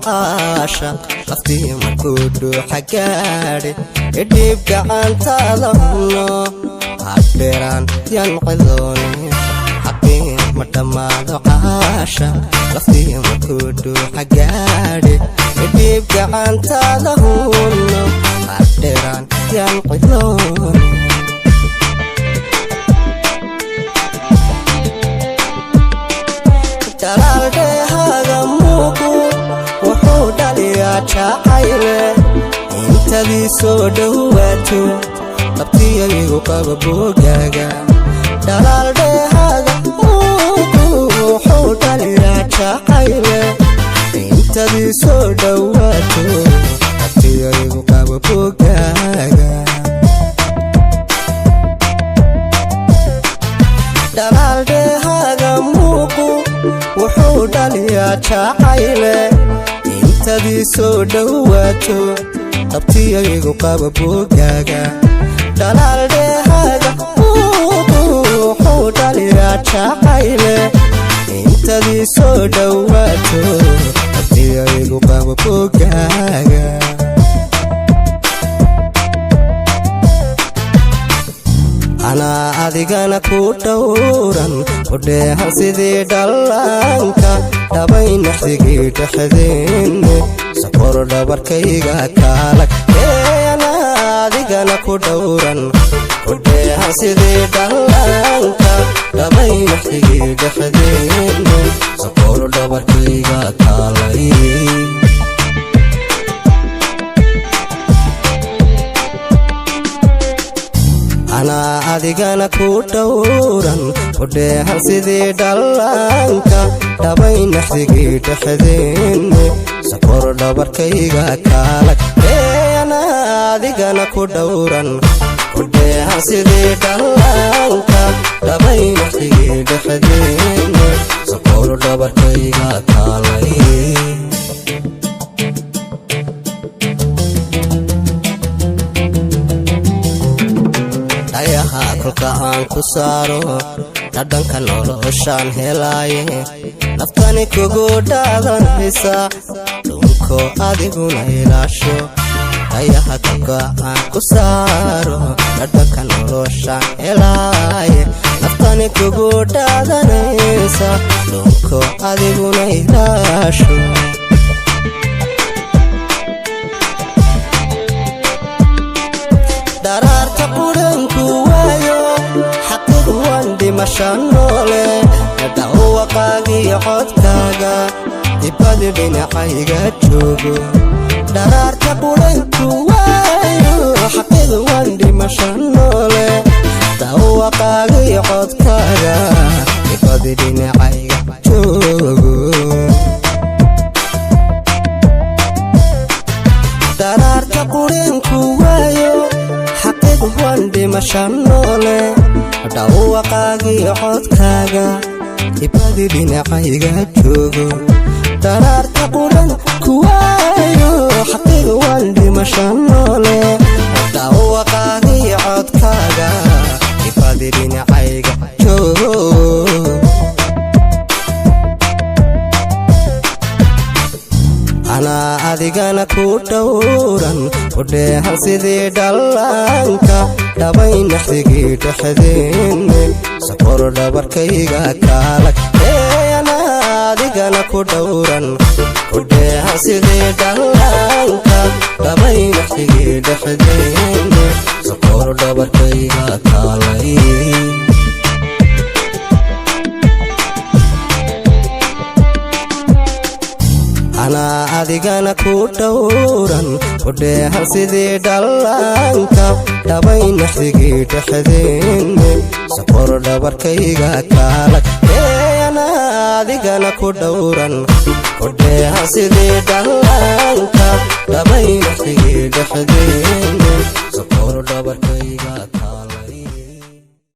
عاشق لفتي مركود حقاري اديب قعنت لهنا عبران ينقذوني حقي مدماد عاشق لفتي مركود حقاري اديب قعنت لهنا عبران ينقذوني jacayl intadii soo dhawaato qabtiyaygu qaba bogaaga dalaal dheehaaga wuxuu dhaliyaa jacayl intadii soo dhawaato qabtiyaygu qaba bogaaga dalaal dheehaaga muuqu wuxuu dhaliyaa jacayl intadii soo dhawaato qabtiyaygu qaba bogaaga dalaal dheehaaga wuxuu dhaliyaa jacayl intadii soo dhawaato qabtiyaygu qaba bogaaga anaa adigana ku dhowran udheehan sidii dhallaanka dhabay naxdigii dhexdeenne sokor dhabarkayga kaalag anaa adigana ku dhowran udheehan sidii dhallaanka dhabay naxdigii dhexdeenne sokor dhabarkayga kaalay anaa adigana ku dhowran udheehan sidii dhallaanka dhabay naxdigii dhexdeenne sokor dhabarkayga kaalag anaa adigana ku dhowran udheehan sidii dhallaanka dhabay naxdigii dhexdeenne sokor dhabarkayga kaalay kolka aan ku saaro dhadhanka noloshaan helaaye naftani kugu dhaadanaysa dhunko adiguna ilaasho ayaha kolka aan ku saaro dhadhanka noloshaan helaaye naftani kugu dhaadanaysa dhunko adiguna ilaasho daraarta quranku waayo xaqiiq waan dhimashaan noole dhawaqaagii codkaaga dibadi dhinacayga joogo daraarta quranku waayo xaqiiq waan dhimashaan noole dhawaqaagii codkaaga dibadi dhinacayga joogo daraarta quranku waayo waan dhimashaan noole dhawaqaagii codkaaga dibadi dhinacayga joogo daraarta quran kuwaayo xaqiiq waan dhimashaan noole dhawaqaagii codkaaga dibadi dhinacayga joogo anaa adigana ku dhowran udheehan sidii dhallaanka dhabay naxdigii dhexdeenne sokor dhabarkayga kaalag anaa adigana ku dhowran udheehan sidii dhallaanka dhabay naxdigii dhexdeenne sokor dhabarkayga kaalay anaa adigana ku dhowran udheehan sidii dhallaanka dhabay naxdigii dhexdeenne sokor dhabarkayga kaalag anaa adigana ku dhowran udheehan sidii dhallaanka dhabay naxdigii dhexdeenne sokor dhabarkayga